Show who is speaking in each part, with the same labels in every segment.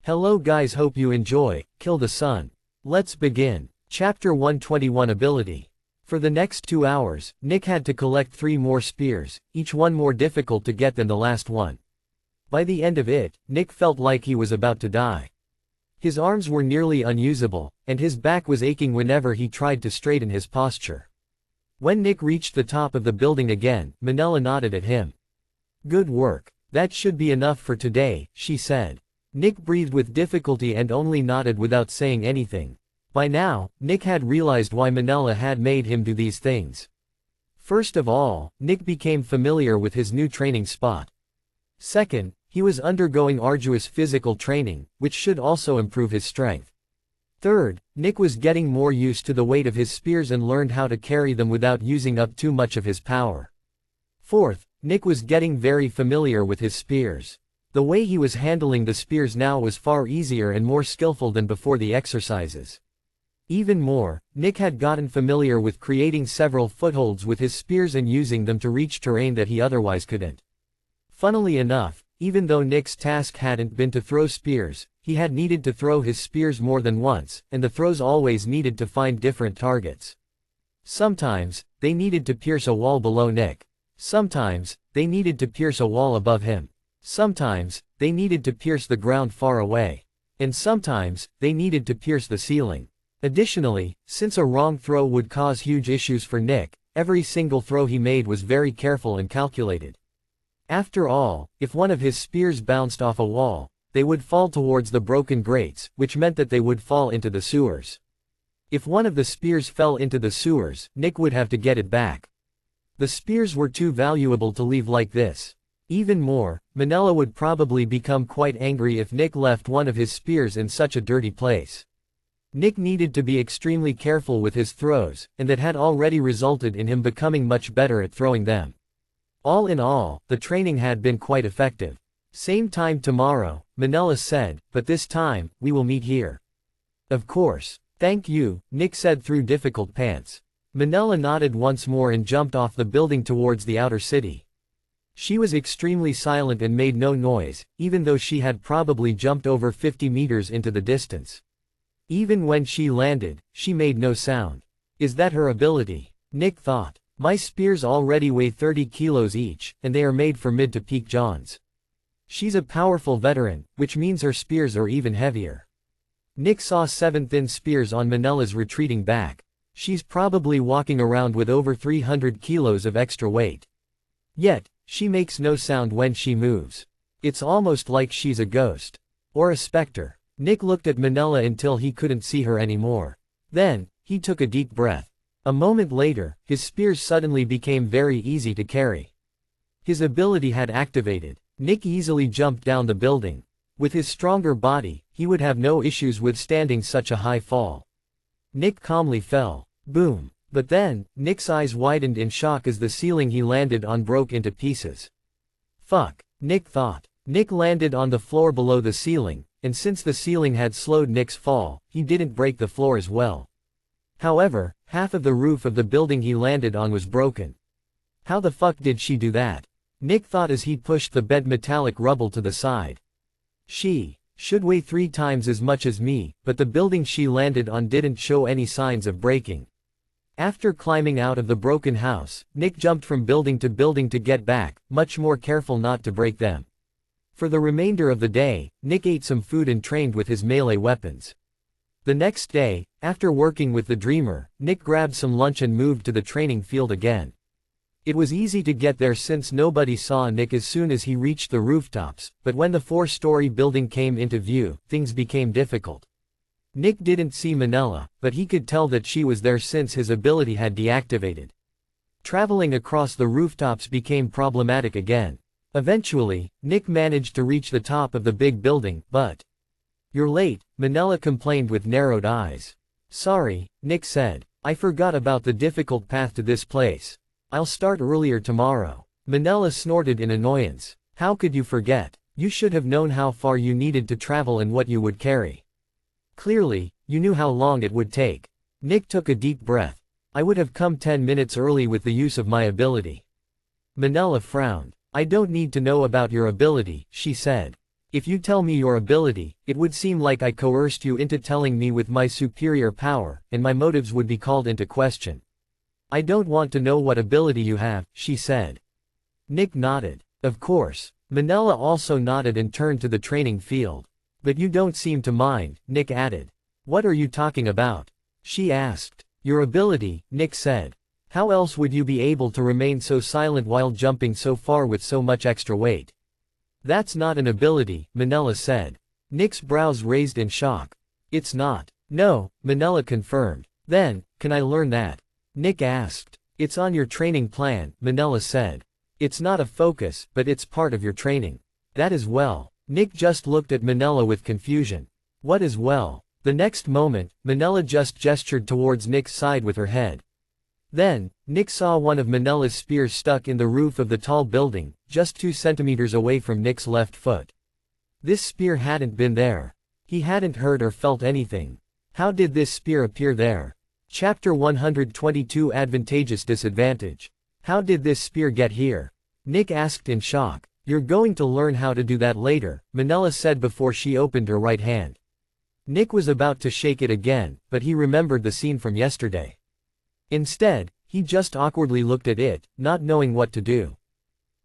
Speaker 1: Hello guys, hope you enjoy Kill the Sun. Let's begin. Chapter 121 Ability. For the next 2 hours, Nick had to collect 3 more spears, each one more difficult to get than the last one. By the end of it, Nick felt like he was about to die. His arms were nearly unusable, and his back was aching whenever he tried to straighten his posture. When Nick reached the top of the building again, Manella nodded at him. "Good work. That should be enough for today," she said. Nick breathed with difficulty and only nodded without saying anything. By now, Nick had realized why Manella had made him do these things. First of all, Nick became familiar with his new training spot. Second, he was undergoing arduous physical training, which should also improve his strength. Third, Nick was getting more used to the weight of his spears and learned how to carry them without using up too much of his power. Fourth, Nick was getting very familiar with his spears. The way he was handling the spears now was far easier and more skillful than before the exercises. Even more, Nick had gotten familiar with creating several footholds with his spears and using them to reach terrain that he otherwise couldn't. Funnily enough, even though Nick's task hadn't been to throw spears, he had needed to throw his spears more than once, and the throws always needed to find different targets. Sometimes, they needed to pierce a wall below Nick. Sometimes, they needed to pierce a wall above him. Sometimes, they needed to pierce the ground far away. And sometimes, they needed to pierce the ceiling. Additionally, since a wrong throw would cause huge issues for Nick, every single throw he made was very careful and calculated. After all, if one of his spears bounced off a wall, they would fall towards the broken grates, which meant that they would fall into the sewers. If one of the spears fell into the sewers, Nick would have to get it back. The spears were too valuable to leave like this. Even more, Manella would probably become quite angry if Nick left one of his spears in such a dirty place. Nick needed to be extremely careful with his throws, and that had already resulted in him becoming much better at throwing them. All in all, the training had been quite effective. "Same time tomorrow," Manella said, "but this time, we will meet here." "Of course. Thank you," Nick said through difficult pants. Manella nodded once more and jumped off the building towards the outer city. She was extremely silent and made no noise, even though she had probably jumped over 50 meters into the distance. Even when she landed, she made no sound. Is that her ability? Nick thought. My spears already weigh 30 kilos each, and they are made for mid to peak Johns. She's a powerful veteran, which means her spears are even heavier. Nick saw 7 thin spears on Manella's retreating back. She's probably walking around with over 300 kilos of extra weight. Yet, she makes no sound when she moves. It's almost like she's a ghost. Or a specter. Nick looked at Manella until he couldn't see her anymore. Then, he took a deep breath. A moment later, his spears suddenly became very easy to carry. His ability had activated. Nick easily jumped down the building. With his stronger body, he would have no issues withstanding such a high fall. Nick calmly fell. Boom. But then, Nick's eyes widened in shock as the ceiling he landed on broke into pieces. Fuck, Nick thought. Nick landed on the floor below the ceiling, and since the ceiling had slowed Nick's fall, he didn't break the floor as well. However, half of the roof of the building he landed on was broken. How the fuck did she do that? Nick thought as he pushed the bed metallic rubble to the side. She should weigh 3 times as much as me, but the building she landed on didn't show any signs of breaking. After climbing out of the broken house, Nick jumped from building to get back, much more careful not to break them. For the remainder of the day, Nick ate some food and trained with his melee weapons. The next day, after working with the Dreamer, Nick grabbed some lunch and moved to the training field again. It was easy to get there since nobody saw Nick as soon as he reached the rooftops, but when the 4-story building came into view, things became difficult. Nick didn't see Manella, but he could tell that she was there since his ability had deactivated. Traveling across the rooftops became problematic again. Eventually, Nick managed to reach the top of the big building, but... "You're late," Manella complained with narrowed eyes. "Sorry," Nick said. "I forgot about the difficult path to this place. I'll start earlier tomorrow." Manella snorted in annoyance. "How could you forget? You should have known how far you needed to travel and what you would carry. Clearly, you knew how long it would take." Nick took a deep breath. "I would have come 10 minutes early with the use of my ability." Manella frowned. "I don't need to know about your ability," she said. If you tell me your ability, it would seem like I coerced you into telling me with my superior power, and my motives would be called into question. I don't want to know what ability you have, she said. Nick nodded. Of course. Minella also nodded and turned to the training field. But you don't seem to mind, Nick added. What are you talking about? She asked. Your ability, Nick said. How else would you be able to remain so silent while jumping so far with so much extra weight? That's not an ability, Minella said. Nick's brows raised in shock. It's not. No, Minella confirmed. Then, can I learn that? Nick asked. It's on your training plan, Minella said. It's not a focus, but it's part of your training. That is well. Nick just looked at Minella with confusion. What is well? The next moment, Minella just gestured towards Nick's side with her head. Then, Nick saw one of Minella's spears stuck in the roof of the tall building, just 2 centimeters away from Nick's left foot. This spear hadn't been there. He hadn't heard or felt anything. How did this spear appear there? Chapter 122 Advantageous Disadvantage. How did this spear get here? Nick asked in shock. You're going to learn how to do that later, Minella said before she opened her right hand. Nick was about to shake it again, but he remembered the scene from yesterday. Instead, he just awkwardly looked at it, not knowing what to do.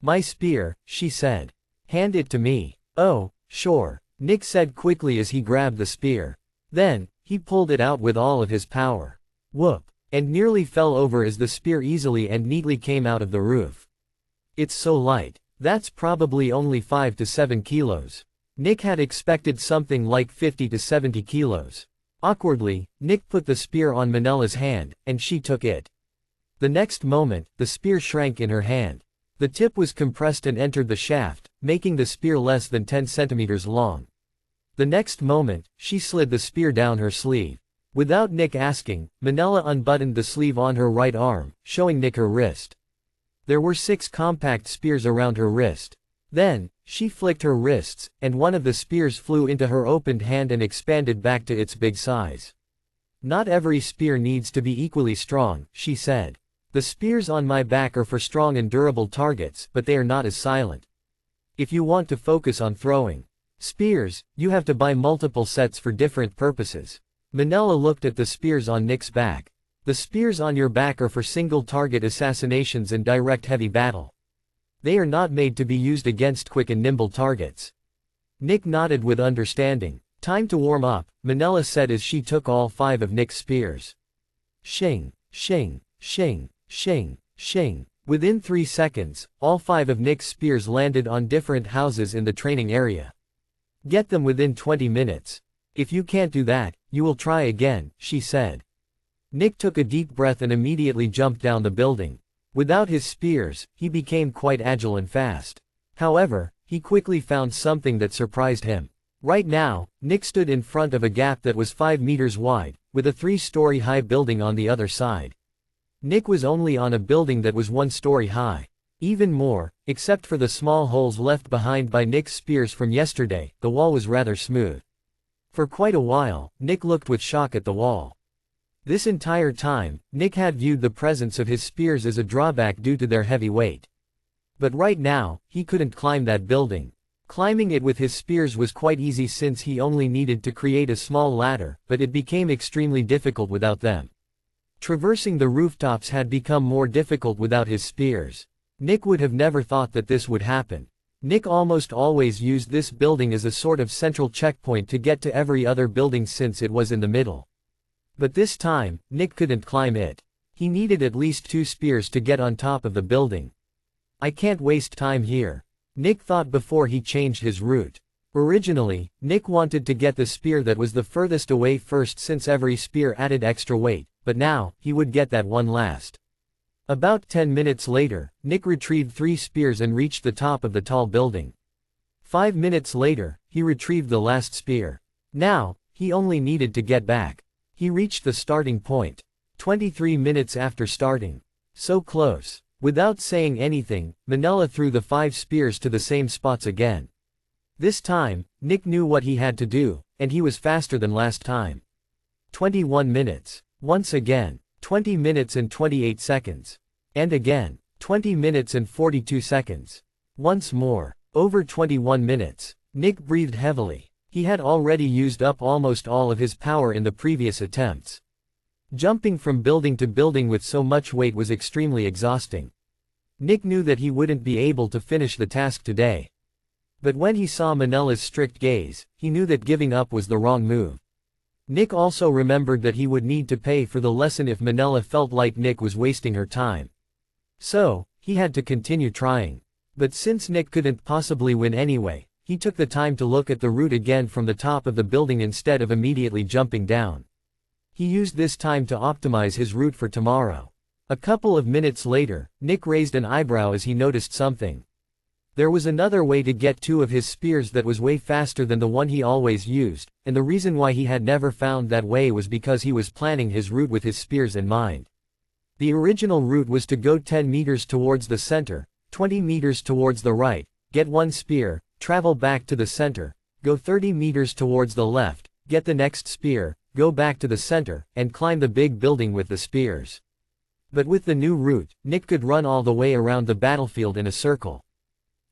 Speaker 1: My spear, she said. Hand it to me. Oh, sure, Nick said quickly as he grabbed the spear. Then, he pulled it out with all of his power. Whoop! And nearly fell over as the spear easily and neatly came out of the roof. It's so light. That's probably only 5 to 7 kilos. Nick had expected something like 50 to 70 kilos. Awkwardly, Nick put the spear on Minella's hand, and she took it. The next moment, the spear shrank in her hand. The tip was compressed and entered the shaft, making the spear less than 10 centimeters long. The next moment, she slid the spear down her sleeve. Without Nick asking, Minella unbuttoned the sleeve on her right arm, showing Nick her wrist. There were 6 compact spears around her wrist. Then, she flicked her wrists, and one of the spears flew into her opened hand and expanded back to its big size. Not every spear needs to be equally strong, she said. The spears on my back are for strong and durable targets, but they are not as silent. If you want to focus on throwing spears, you have to buy multiple sets for different purposes. Minella looked at the spears on Nick's back. The spears on your back are for single target assassinations and direct heavy battle. They are not made to be used against quick and nimble targets. Nick nodded with understanding. Time to warm up, Minella said as she took all 5 of Nick's spears. Shing, shing, shing, shing, shing. Within 3 seconds, all 5 of Nick's spears landed on different houses in the training area. Get them within 20 minutes. If you can't do that, you will try again, she said. Nick took a deep breath and immediately jumped down the building. Without his spears, he became quite agile and fast. However, he quickly found something that surprised him. Right now, Nick stood in front of a gap that was 5 meters wide, with a 3-story high building on the other side. Nick was only on a building that was 1 story high. Even more, except for the small holes left behind by Nick's spears from yesterday, the wall was rather smooth. For quite a while, Nick looked with shock at the wall. This entire time, Nick had viewed the presence of his spears as a drawback due to their heavy weight. But right now, he couldn't climb that building. Climbing it with his spears was quite easy since he only needed to create a small ladder, but it became extremely difficult without them. Traversing the rooftops had become more difficult without his spears. Nick would have never thought that this would happen. Nick almost always used this building as a sort of central checkpoint to get to every other building since it was in the middle. But this time, Nick couldn't climb it. He needed at least 2 spears to get on top of the building. I can't waste time here, Nick thought before he changed his route. Originally, Nick wanted to get the spear that was the furthest away first since every spear added extra weight, but now, he would get that one last. About 10 minutes later, Nick retrieved 3 spears and reached the top of the tall building. 5 minutes later, he retrieved the last spear. Now, he only needed to get back. He reached the starting point. 23 minutes after starting. So close. Without saying anything, Minella threw the 5 spears to the same spots again. This time, Nick knew what he had to do, and he was faster than last time. 21 minutes. Once again. 20 minutes and 28 seconds. And again. 20 minutes and 42 seconds. Once more. Over 21 minutes. Nick breathed heavily. He had already used up almost all of his power in the previous attempts. Jumping from building to building with so much weight was extremely exhausting. Nick knew that he wouldn't be able to finish the task today. But when he saw Manella's strict gaze, he knew that giving up was the wrong move. Nick also remembered that he would need to pay for the lesson if Manella felt like Nick was wasting her time. So, he had to continue trying. But since Nick couldn't possibly win anyway, he took the time to look at the route again from the top of the building instead of immediately jumping down. He used this time to optimize his route for tomorrow. A couple of minutes later, Nick raised an eyebrow as he noticed something. There was another way to get two of his spears that was way faster than the one he always used, and the reason why he had never found that way was because he was planning his route with his spears in mind. The original route was to go 10 meters towards the center, 20 meters towards the right, get one spear, travel back to the center, go 30 meters towards the left, get the next spear, go back to the center, and climb the big building with the spears. But with the new route, Nick could run all the way around the battlefield in a circle.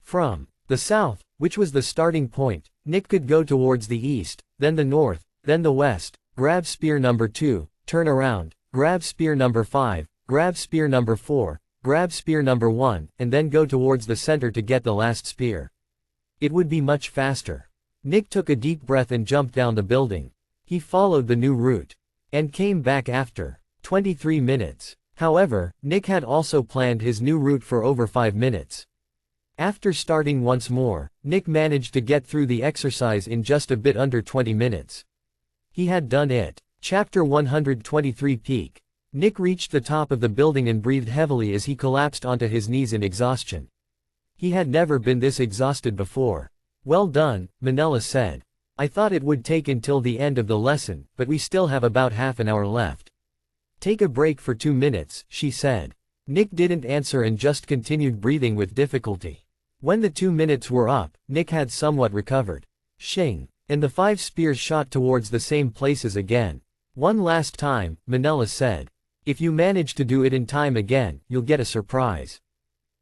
Speaker 1: From the south, which was the starting point, Nick could go towards the east, then the north, then the west, grab spear number 2, turn around, grab spear number 5, grab spear number 4, grab spear number 1, and then go towards the center to get the last spear. It would be much faster. Nick took a deep breath and jumped down the building. He followed the new route. And came back after 23 minutes. However, Nick had also planned his new route for over 5 minutes. After starting once more, Nick managed to get through the exercise in just a bit under 20 minutes. He had done it. Chapter 123 Peak. Nick reached the top of the building and breathed heavily as he collapsed onto his knees in exhaustion. He had never been this exhausted before. Well done, Manella said. I thought it would take until the end of the lesson, but we still have about half an hour left. Take a break for 2 minutes, she said. Nick didn't answer and just continued breathing with difficulty. When the 2 minutes were up, Nick had somewhat recovered. Shing! And the 5 spears shot towards the same places again. One last time, Manella said. If you manage to do it in time again, you'll get a surprise.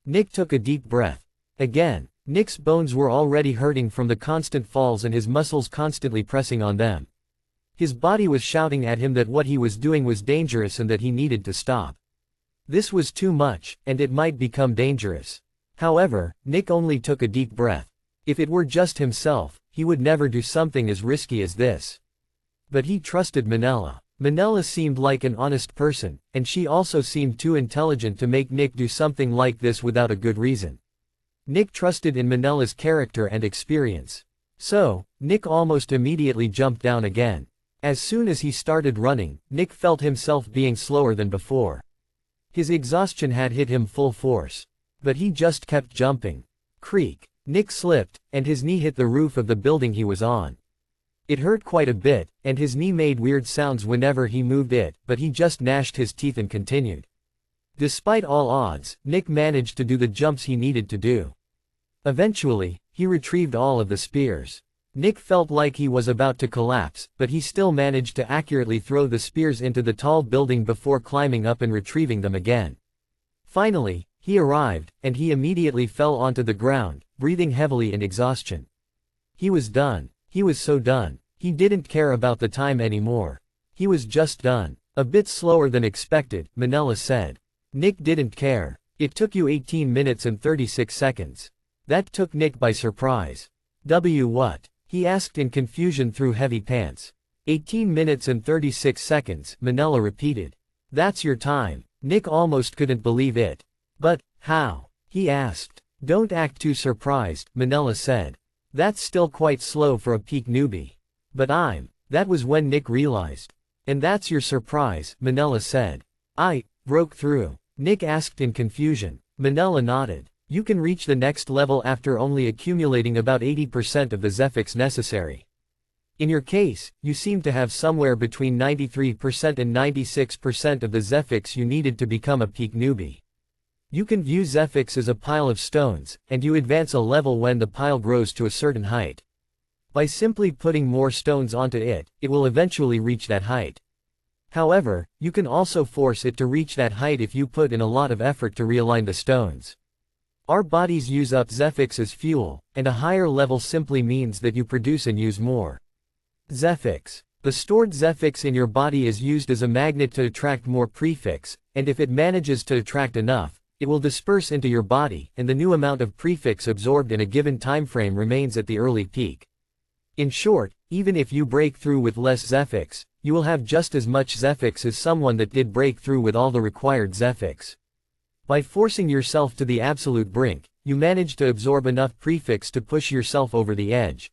Speaker 1: Nick took a deep breath. Again, Nick's bones were already hurting from the constant falls and his muscles constantly pressing on them. His body was shouting at him that what he was doing was dangerous and that he needed to stop. This was too much, and it might become dangerous. However, Nick only took a deep breath. If it were just himself, he would never do something as risky as this. But he trusted Manella. Manella seemed like an honest person, and she also seemed too intelligent to make Nick do something like this without a good reason. Nick trusted in Manella's character and experience. So, Nick almost immediately jumped down again. As soon as he started running, Nick felt himself being slower than before. His exhaustion had hit him full force. But he just kept jumping. Creak. Nick slipped, and his knee hit the roof of the building he was on. It hurt quite a bit, and his knee made weird sounds whenever he moved it, but he just gnashed his teeth and continued. Despite all odds, Nick managed to do the jumps he needed to do. Eventually, he retrieved all of the spears. Nick felt like he was about to collapse, but he still managed to accurately throw the spears into the tall building before climbing up and retrieving them again. Finally, he arrived, and he immediately fell onto the ground, breathing heavily in exhaustion. He was done. He was so done. He didn't care about the time anymore. He was just done. A bit slower than expected, Manella said. Nick didn't care. It took you 18 minutes and 36 seconds. That took Nick by surprise. What? He asked in confusion through heavy pants. 18 minutes and 36 seconds, Manella repeated. That's your time. Nick almost couldn't believe it. But, how? He asked. Don't act too surprised, Manella said. That's still quite slow for a peak newbie. But that was when Nick realized. And that's your surprise, Manella said. I broke through. Nick asked in confusion. Manella nodded. You can reach the next level after only accumulating about 80% of the Zephyx necessary. In your case, you seem to have somewhere between 93% and 96% of the Zephyx you needed to become a peak newbie. You can view Zephyx as a pile of stones, and you advance a level when the pile grows to a certain height. By simply putting more stones onto it, it will eventually reach that height. However, you can also force it to reach that height if you put in a lot of effort to realign the stones. Our bodies use up Zephyx as fuel, and a higher level simply means that you produce and use more Zephyx. The stored Zephyx in your body is used as a magnet to attract more prefix, and if it manages to attract enough, it will disperse into your body, and the new amount of prefix absorbed in a given timeframe remains at the early peak. In short, even if you break through with less Zephyx, you will have just as much Zephyx as someone that did break through with all the required Zephyx. By forcing yourself to the absolute brink, you manage to absorb enough prefix to push yourself over the edge.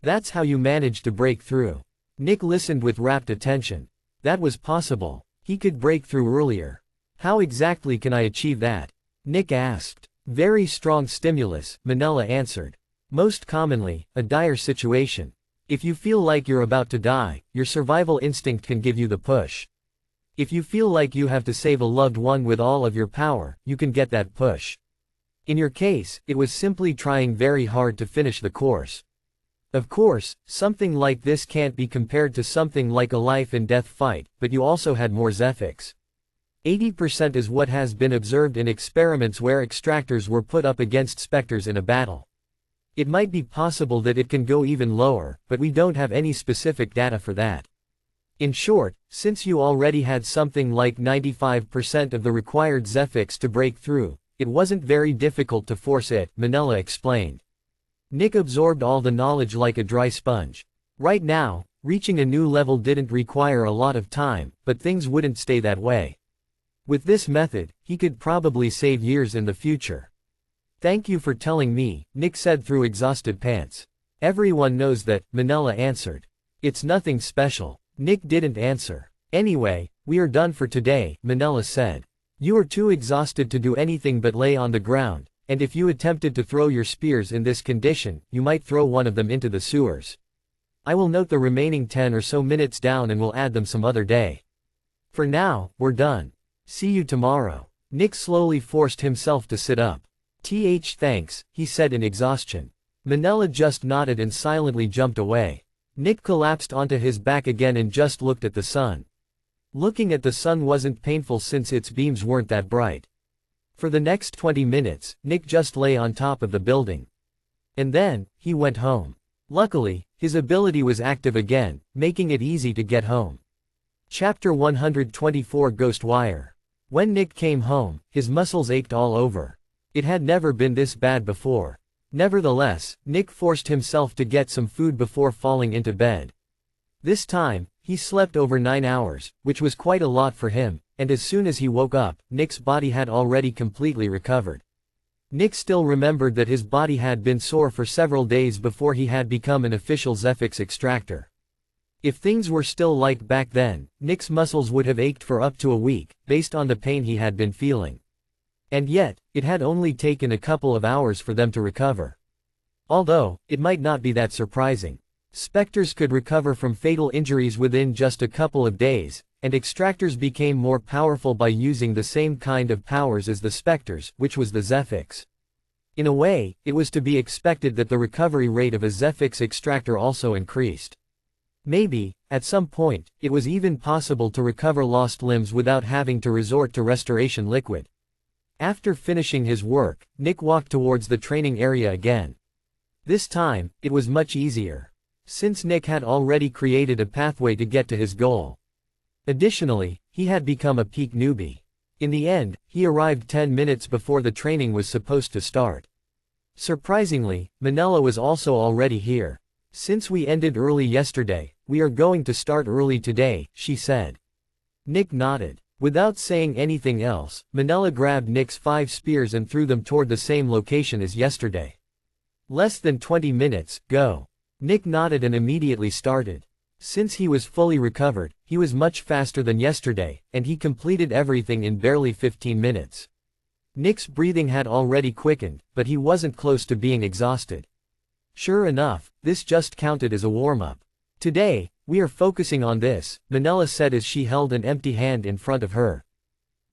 Speaker 1: That's how you manage to break through. Nick listened with rapt attention. That was possible. He could break through earlier. How exactly can I achieve that? Nick asked. Very strong stimulus, Manila answered. Most commonly, a dire situation. If you feel like you're about to die, your survival instinct can give you the push. If you feel like you have to save a loved one with all of your power, you can get that push. In your case, it was simply trying very hard to finish the course. Of course, something like this can't be compared to something like a life-and-death fight, but you also had more Zephyx. 80% is what has been observed in experiments where extractors were put up against specters in a battle. It might be possible that it can go even lower, but we don't have any specific data for that. In short, since you already had something like 95% of the required Zephyx to break through, it wasn't very difficult to force it, Manila explained. Nick absorbed all the knowledge like a dry sponge. Right now, reaching a new level didn't require a lot of time, but things wouldn't stay that way. With this method, he could probably save years in the future. Thank you for telling me, Nick said through exhausted pants. Everyone knows that, Manila answered. It's nothing special. Nick didn't answer. Anyway, we are done for today, Manila said. You are too exhausted to do anything but lay on the ground, and if you attempted to throw your spears in this condition, you might throw one of them into the sewers. I will note the remaining 10 or so minutes down and will add them some other day. For now, we're done. See you tomorrow. Nick slowly forced himself to sit up. Thanks, he said in exhaustion. Manila just nodded and silently jumped away. Nick collapsed onto his back again and just looked at the sun. Looking at the sun wasn't painful since its beams weren't that bright. For the next 20 minutes, Nick just lay on top of the building. And then, he went home. Luckily, his ability was active again, making it easy to get home. Chapter 124 Ghostwire. When Nick came home, his muscles ached all over. It had never been this bad before. Nevertheless, Nick forced himself to get some food before falling into bed. This time, he slept over 9 hours, which was quite a lot for him, and as soon as he woke up, Nick's body had already completely recovered. Nick still remembered that his body had been sore for several days before he had become an official Zephyx extractor. If things were still like back then, Nick's muscles would have ached for up to a week, based on the pain he had been feeling. And yet, it had only taken a couple of hours for them to recover. Although, it might not be that surprising. Specters could recover from fatal injuries within just a couple of days, and extractors became more powerful by using the same kind of powers as the specters, which was the Zephyx. In a way, it was to be expected that the recovery rate of a Zephyx extractor also increased. Maybe, at some point, it was even possible to recover lost limbs without having to resort to restoration liquid. After finishing his work, Nick walked towards the training area again. This time, it was much easier. Since Nick had already created a pathway to get to his goal. Additionally, he had become a peak newbie. In the end, he arrived 10 minutes before the training was supposed to start. Surprisingly, Manila was also already here. Since we ended early yesterday, we are going to start early today, she said. Nick nodded. Without saying anything else, Manila grabbed Nick's 5 spears and threw them toward the same location as yesterday. Less than 20 minutes, go. Nick nodded and immediately started. Since he was fully recovered, he was much faster than yesterday, and he completed everything in barely 15 minutes. Nick's breathing had already quickened, but he wasn't close to being exhausted. Sure enough, this just counted as a warm-up. Today, we are focusing on this, Manila said as she held an empty hand in front of her.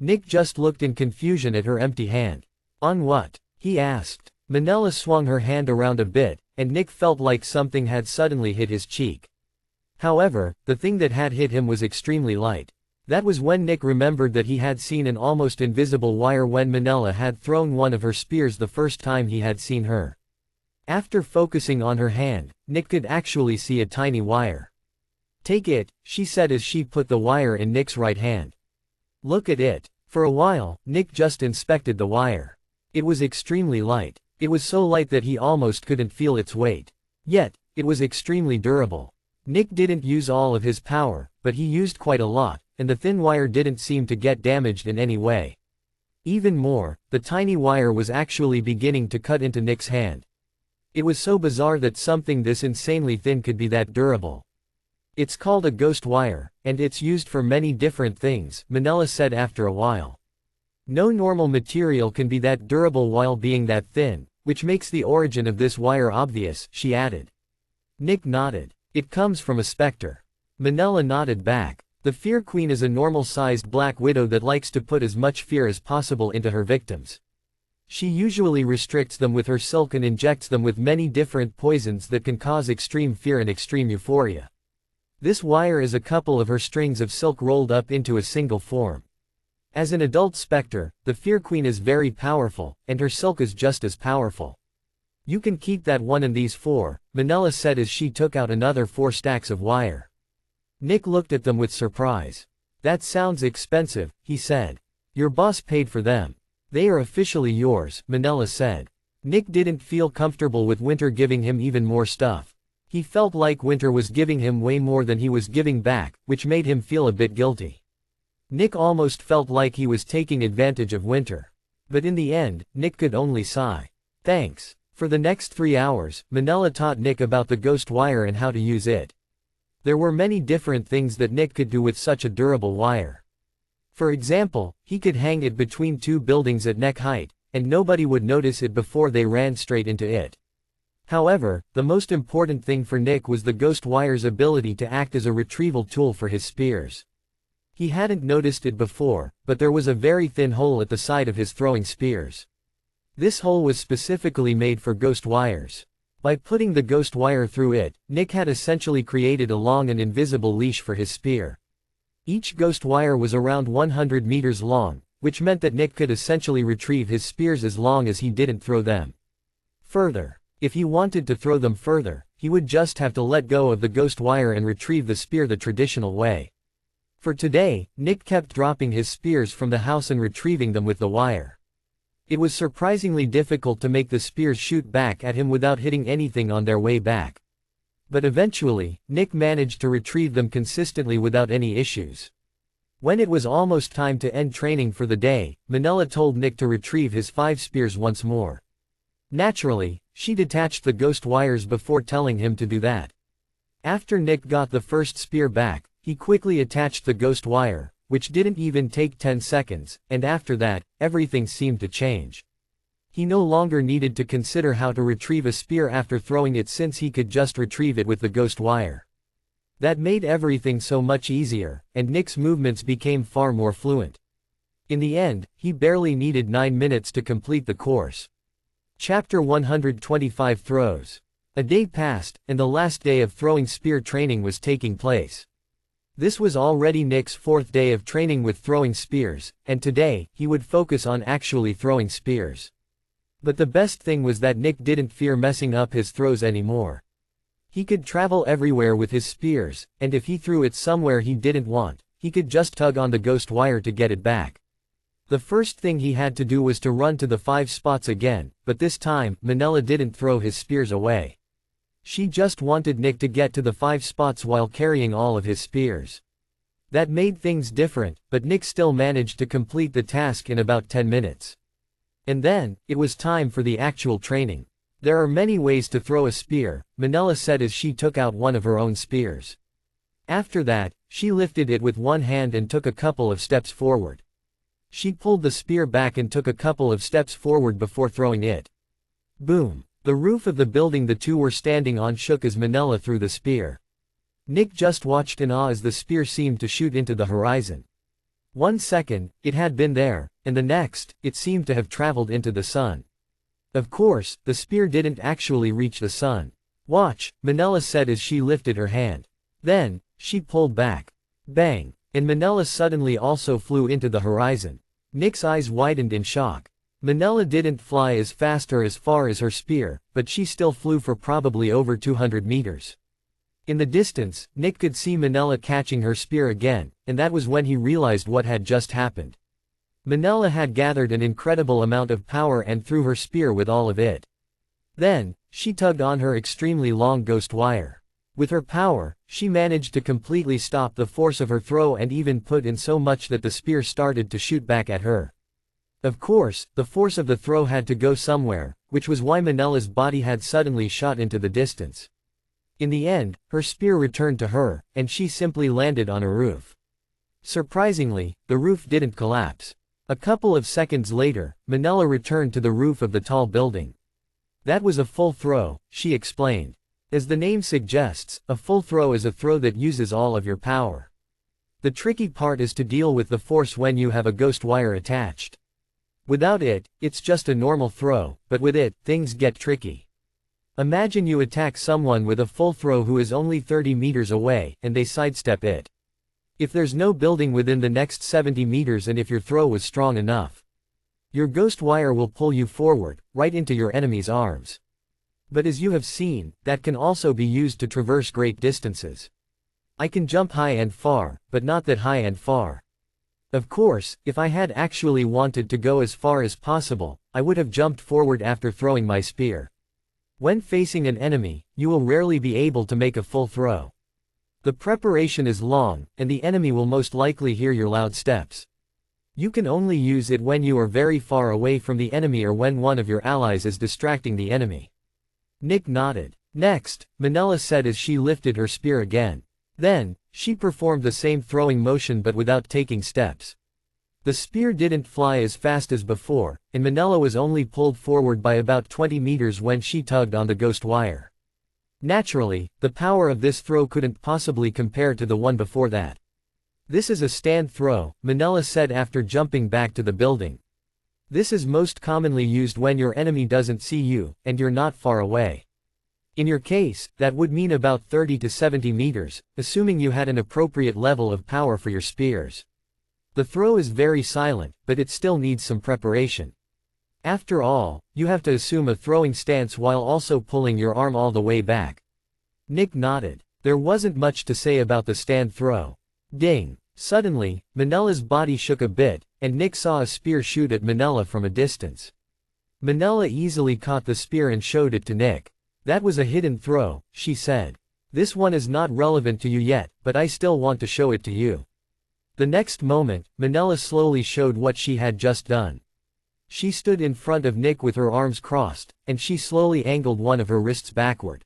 Speaker 1: Nick just looked in confusion at her empty hand. On what? He asked. Manila swung her hand around a bit, and Nick felt like something had suddenly hit his cheek. However, the thing that had hit him was extremely light. That was when Nick remembered that he had seen an almost invisible wire when Manella had thrown one of her spears the first time he had seen her. After focusing on her hand, Nick could actually see a tiny wire. "Take it," she said as she put the wire in Nick's right hand. "Look at it." For a while, Nick just inspected the wire. It was extremely light. It was so light that he almost couldn't feel its weight. Yet, it was extremely durable. Nick didn't use all of his power, but he used quite a lot, and the thin wire didn't seem to get damaged in any way. Even more, the tiny wire was actually beginning to cut into Nick's hand. It was so bizarre that something this insanely thin could be that durable. "It's called a ghost wire, and it's used for many different things," Manella said after a while. "No normal material can be that durable while being that thin, which makes the origin of this wire obvious," she added. Nick nodded. "It comes from a specter." Manella nodded back. "The Fear Queen is a normal-sized black widow that likes to put as much fear as possible into her victims. She usually restricts them with her silk and injects them with many different poisons that can cause extreme fear and extreme euphoria. This wire is a couple of her strings of silk rolled up into a single form. As an adult specter, the Fear Queen is very powerful, and her silk is just as powerful. You can keep that one and these 4, Manella said as she took out another 4 stacks of wire. Nick looked at them with surprise. "That sounds expensive," he said. "Your boss paid for them. They are officially yours," Manella said. Nick didn't feel comfortable with Winter giving him even more stuff. He felt like Winter was giving him way more than he was giving back, which made him feel a bit guilty. Nick almost felt like he was taking advantage of Winter. But in the end, Nick could only sigh. "Thanks." For the next 3 hours, Manella taught Nick about the ghost wire and how to use it. There were many different things that Nick could do with such a durable wire. For example, he could hang it between 2 buildings at neck height, and nobody would notice it before they ran straight into it. However, the most important thing for Nick was the ghost wire's ability to act as a retrieval tool for his spears. He hadn't noticed it before, but there was a very thin hole at the side of his throwing spears. This hole was specifically made for ghost wires. By putting the ghost wire through it, Nick had essentially created a long and invisible leash for his spear. Each ghost wire was around 100 meters long, which meant that Nick could essentially retrieve his spears as long as he didn't throw them further. If he wanted to throw them further, he would just have to let go of the ghost wire and retrieve the spear the traditional way. For today, Nick kept dropping his spears from the house and retrieving them with the wire. It was surprisingly difficult to make the spears shoot back at him without hitting anything on their way back. But eventually, Nick managed to retrieve them consistently without any issues. When it was almost time to end training for the day, Manella told Nick to retrieve his 5 spears once more. Naturally, she detached the ghost wires before telling him to do that. After Nick got the first spear back, he quickly attached the ghost wire, which didn't even take 10 seconds, and after that, everything seemed to change. He no longer needed to consider how to retrieve a spear after throwing it since he could just retrieve it with the ghost wire. That made everything so much easier, and Nick's movements became far more fluent. In the end, he barely needed 9 minutes to complete the course. Chapter 125 Throws. A day passed, and the last day of throwing spear training was taking place. This was already Nick's 4th day of training with throwing spears, and today, he would focus on actually throwing spears. But the best thing was that Nick didn't fear messing up his throws anymore. He could travel everywhere with his spears, and if he threw it somewhere he didn't want, he could just tug on the ghost wire to get it back. The first thing he had to do was to run to the 5 spots again, but this time, Manella didn't throw his spears away. She just wanted Nick to get to the 5 spots while carrying all of his spears. That made things different, but Nick still managed to complete the task in about 10 minutes. And then, it was time for the actual training. There are many ways to throw a spear, Manella said as she took out one of her own spears. After that, she lifted it with one hand and took a couple of steps forward. She pulled the spear back and took a couple of steps forward before throwing it. Boom! The roof of the building the two were standing on shook as Manella threw the spear. Nick just watched in awe as the spear seemed to shoot into the horizon. 1 second, it had been there, and the next, it seemed to have traveled into the sun. Of course, the spear didn't actually reach the sun. "Watch," Manella said as she lifted her hand. Then, she pulled back. Bang! And Manella suddenly also flew into the horizon. Nick's eyes widened in shock. Manella didn't fly as fast or as far as her spear, but she still flew for probably over 200 meters. In the distance, Nick could see Manella catching her spear again, and that was when he realized what had just happened. Manella had gathered an incredible amount of power and threw her spear with all of it. Then, she tugged on her extremely long ghost wire. With her power, she managed to completely stop the force of her throw and even put in so much that the spear started to shoot back at her. Of course, the force of the throw had to go somewhere, which was why Manella's body had suddenly shot into the distance. In the end, her spear returned to her, and she simply landed on a roof. Surprisingly, the roof didn't collapse. A couple of seconds later, Manella returned to the roof of the tall building. That was a full throw, she explained. As the name suggests, a full throw is a throw that uses all of your power. The tricky part is to deal with the force when you have a ghost wire attached. Without it, it's just a normal throw, but with it, things get tricky. Imagine you attack someone with a full throw who is only 30 meters away, and they sidestep it. If there's no building within the next 70 meters and if your throw was strong enough, your ghost wire will pull you forward, right into your enemy's arms. But as you have seen, that can also be used to traverse great distances. I can jump high and far, but not that high and far. Of course, if I had actually wanted to go as far as possible, I would have jumped forward after throwing my spear. When facing an enemy, you will rarely be able to make a full throw. The preparation is long, and the enemy will most likely hear your loud steps. You can only use it when you are very far away from the enemy or when one of your allies is distracting the enemy. Nick nodded. Next, Manella said as she lifted her spear again. Then, she performed the same throwing motion but without taking steps. The spear didn't fly as fast as before, and Manella was only pulled forward by about 20 meters when she tugged on the ghost wire. Naturally, the power of this throw couldn't possibly compare to the one before that. This is a stand throw, Manella said after jumping back to the building. This is most commonly used when your enemy doesn't see you, and you're not far away. In your case, that would mean about 30 to 70 meters, assuming you had an appropriate level of power for your spears. The throw is very silent, but it still needs some preparation. After all, you have to assume a throwing stance while also pulling your arm all the way back. Nick nodded. There wasn't much to say about the stand throw. Ding! Suddenly, Manella's body shook a bit, and Nick saw a spear shoot at Manella from a distance. Manella easily caught the spear and showed it to Nick. That was a hidden throw, she said. This one is not relevant to you yet, but I still want to show it to you. The next moment, Manella slowly showed what she had just done. She stood in front of Nick with her arms crossed, and she slowly angled one of her wrists backward.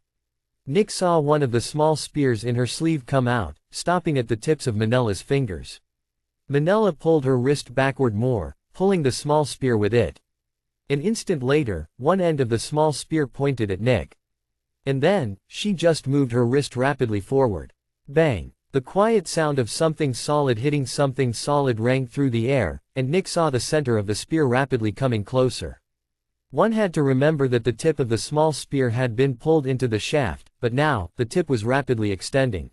Speaker 1: Nick saw one of the small spears in her sleeve come out, stopping at the tips of Manella's fingers. Manella pulled her wrist backward more, pulling the small spear with it. An instant later, one end of the small spear pointed at Nick. And then, she just moved her wrist rapidly forward. Bang! The quiet sound of something solid hitting something solid rang through the air, and Nick saw the center of the spear rapidly coming closer. One had to remember that the tip of the small spear had been pulled into the shaft, but now, the tip was rapidly extending.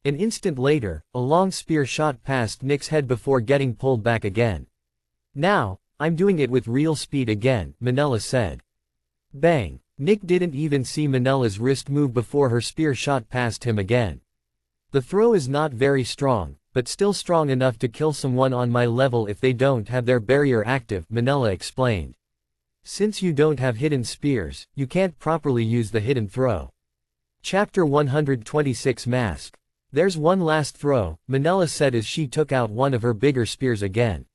Speaker 1: An instant later, a long spear shot past Nick's head before getting pulled back again. Now, I'm doing it with real speed again, Manella said. Bang! Nick didn't even see Manella's wrist move before her spear shot past him again. The throw is not very strong, but still strong enough to kill someone on my level if they don't have their barrier active, Manella explained. Since you don't have hidden spears, you can't properly use the hidden throw. Chapter 126 Mask. There's one last throw, Manella said as she took out one of her bigger spears again.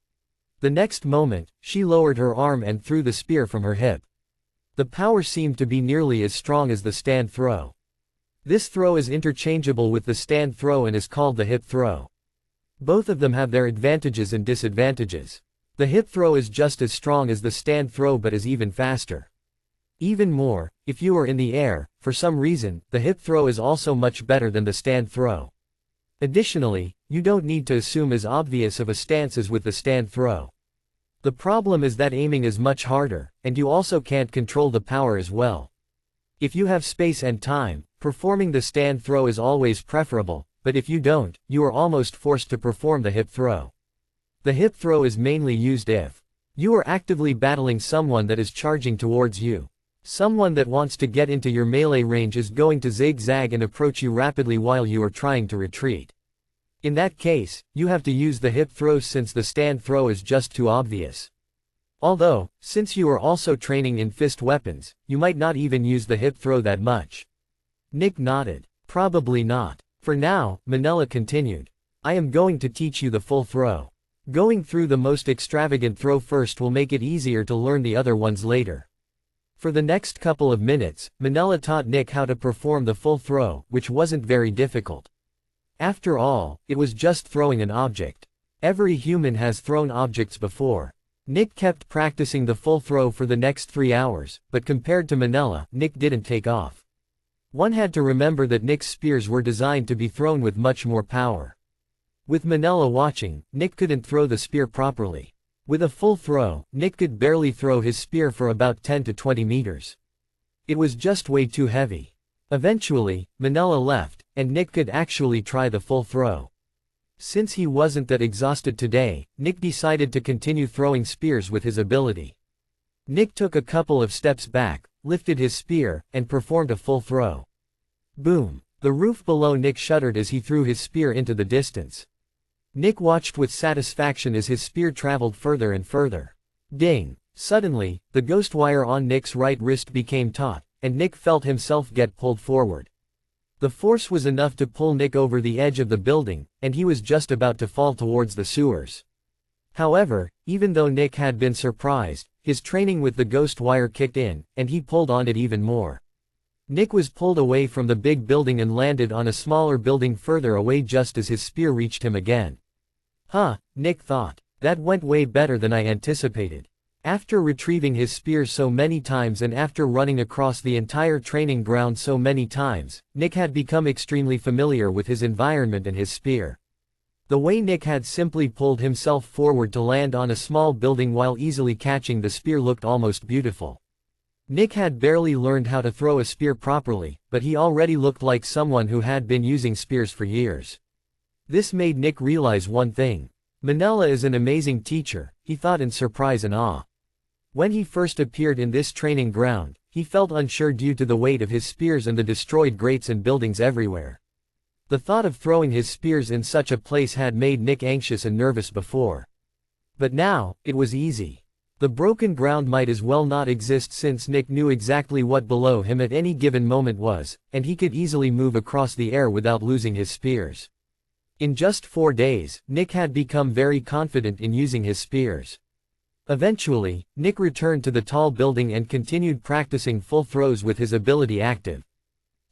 Speaker 1: The next moment, she lowered her arm and threw the spear from her hip. The power seemed to be nearly as strong as the stand throw. This throw is interchangeable with the stand throw and is called the hip throw. Both of them have their advantages and disadvantages. The hip throw is just as strong as the stand throw but is even faster. Even more, if you are in the air, for some reason, the hip throw is also much better than the stand throw. Additionally, you don't need to assume as obvious of a stance as with the stand throw. The problem is that aiming is much harder, and you also can't control the power as well. If you have space and time, performing the stand throw is always preferable, but if you don't, you are almost forced to perform the hip throw. The hip throw is mainly used if you are actively battling someone that is charging towards you. Someone that wants to get into your melee range is going to zigzag and approach you rapidly while you are trying to retreat. In that case, you have to use the hip throw since the stand throw is just too obvious. Although, since you are also training in fist weapons, you might not even use the hip throw that much. Nick nodded. Probably not. For now, Minella continued. I am going to teach you the full throw. Going through the most extravagant throw first will make it easier to learn the other ones later. For the next couple of minutes, Minella taught Nick how to perform the full throw, which wasn't very difficult. After all, it was just throwing an object. Every human has thrown objects before. Nick kept practicing the full throw for the next 3 hours, but compared to Minella, Nick didn't take off. One had to remember that Nick's spears were designed to be thrown with much more power. With Minella watching, Nick couldn't throw the spear properly. With a full throw, Nick could barely throw his spear for about 10 to 20 meters. It was just way too heavy. Eventually, Minella left, and Nick could actually try the full throw. Since he wasn't that exhausted today, Nick decided to continue throwing spears with his ability. Nick took a couple of steps back, lifted his spear, and performed a full throw. Boom! The roof below Nick shuddered as he threw his spear into the distance. Nick watched with satisfaction as his spear traveled further and further. Ding! Suddenly, the ghost wire on Nick's right wrist became taut, and Nick felt himself get pulled forward. The force was enough to pull Nick over the edge of the building, and he was just about to fall towards the sewers. However, even though Nick had been surprised, his training with the ghost wire kicked in, and he pulled on it even more. Nick was pulled away from the big building and landed on a smaller building further away just as his spear reached him again. Huh, Nick thought. That went way better than I anticipated. After retrieving his spear so many times and after running across the entire training ground so many times, Nick had become extremely familiar with his environment and his spear. The way Nick had simply pulled himself forward to land on a small building while easily catching the spear looked almost beautiful. Nick had barely learned how to throw a spear properly, but he already looked like someone who had been using spears for years. This made Nick realize one thing. Minella is an amazing teacher, he thought in surprise and awe. When he first appeared in this training ground, he felt unsure due to the weight of his spears and the destroyed grates and buildings everywhere. The thought of throwing his spears in such a place had made Nick anxious and nervous before. But now, it was easy. The broken ground might as well not exist since Nick knew exactly what below him at any given moment was, and he could easily move across the air without losing his spears. In just 4 days, Nick had become very confident in using his spears. Eventually, Nick returned to the tall building and continued practicing full throws with his ability active.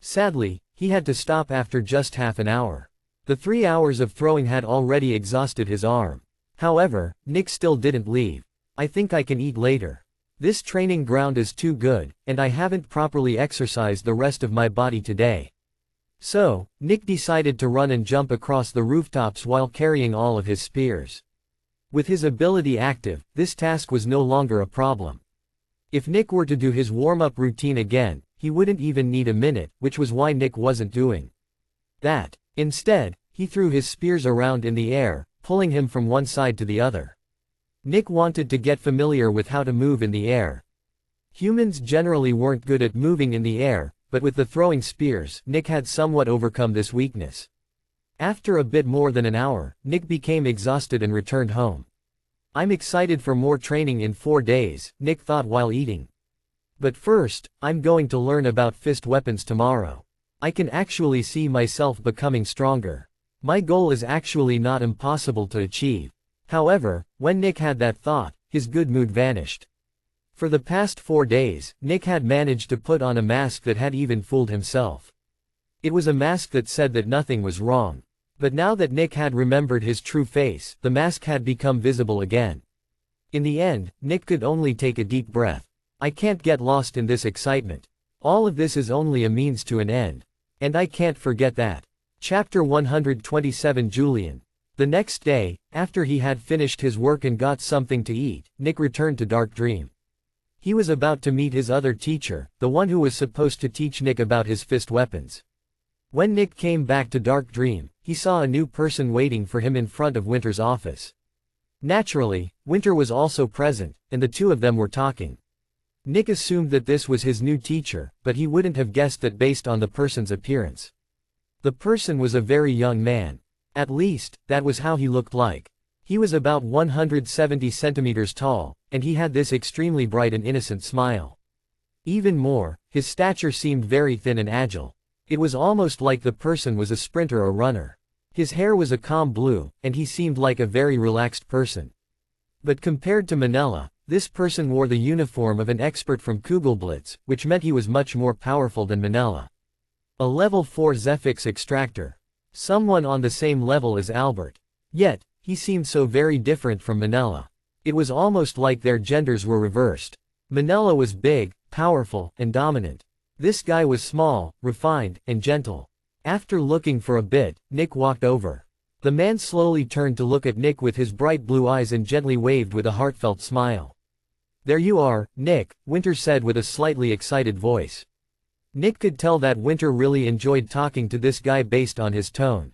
Speaker 1: Sadly, he had to stop after just half an hour. The 3 hours of throwing had already exhausted his arm. However, Nick still didn't leave. I think I can eat later. This training ground is too good, and I haven't properly exercised the rest of my body today. So, Nick decided to run and jump across the rooftops while carrying all of his spears. With his ability active, this task was no longer a problem. If Nick were to do his warm-up routine again, he wouldn't even need a minute, which was why Nick wasn't doing that. Instead, he threw his spears around in the air, pulling him from one side to the other. Nick wanted to get familiar with how to move in the air. Humans generally weren't good at moving in the air, but with the throwing spears, Nick had somewhat overcome this weakness. After a bit more than an hour, Nick became exhausted and returned home. I'm excited for more training in 4 days, Nick thought while eating. But first, I'm going to learn about fist weapons tomorrow. I can actually see myself becoming stronger. My goal is actually not impossible to achieve. However, when Nick had that thought, his good mood vanished. For the past 4 days, Nick had managed to put on a mask that had even fooled himself. It was a mask that said that nothing was wrong. But now that Nick had remembered his true face, the mask had become visible again. In the end, Nick could only take a deep breath. I can't get lost in this excitement. All of this is only a means to an end. And I can't forget that. Chapter 127 Julian. The next day, after he had finished his work and got something to eat, Nick returned to Dark Dream. He was about to meet his other teacher, the one who was supposed to teach Nick about his fist weapons. When Nick came back to Dark Dream, he saw a new person waiting for him in front of Winter's office. Naturally, Winter was also present, and the two of them were talking. Nick assumed that this was his new teacher, but he wouldn't have guessed that based on the person's appearance. The person was a very young man. At least, that was how he looked like. He was about 170 centimeters tall, and he had this extremely bright and innocent smile. Even more, his stature seemed very thin and agile. It was almost like the person was a sprinter or runner. His hair was a calm blue, and he seemed like a very relaxed person. But compared to Manella, this person wore the uniform of an expert from Kugelblitz, which meant he was much more powerful than Manella. A level 4 Zephyx extractor. Someone on the same level as Albert. Yet, he seemed so very different from Manella. It was almost like their genders were reversed. Manella was big, powerful, and dominant. This guy was small, refined, and gentle. After looking for a bit, Nick walked over. The man slowly turned to look at Nick with his bright blue eyes and gently waved with a heartfelt smile. "There you are, Nick," Winter said with a slightly excited voice. Nick could tell that Winter really enjoyed talking to this guy based on his tone.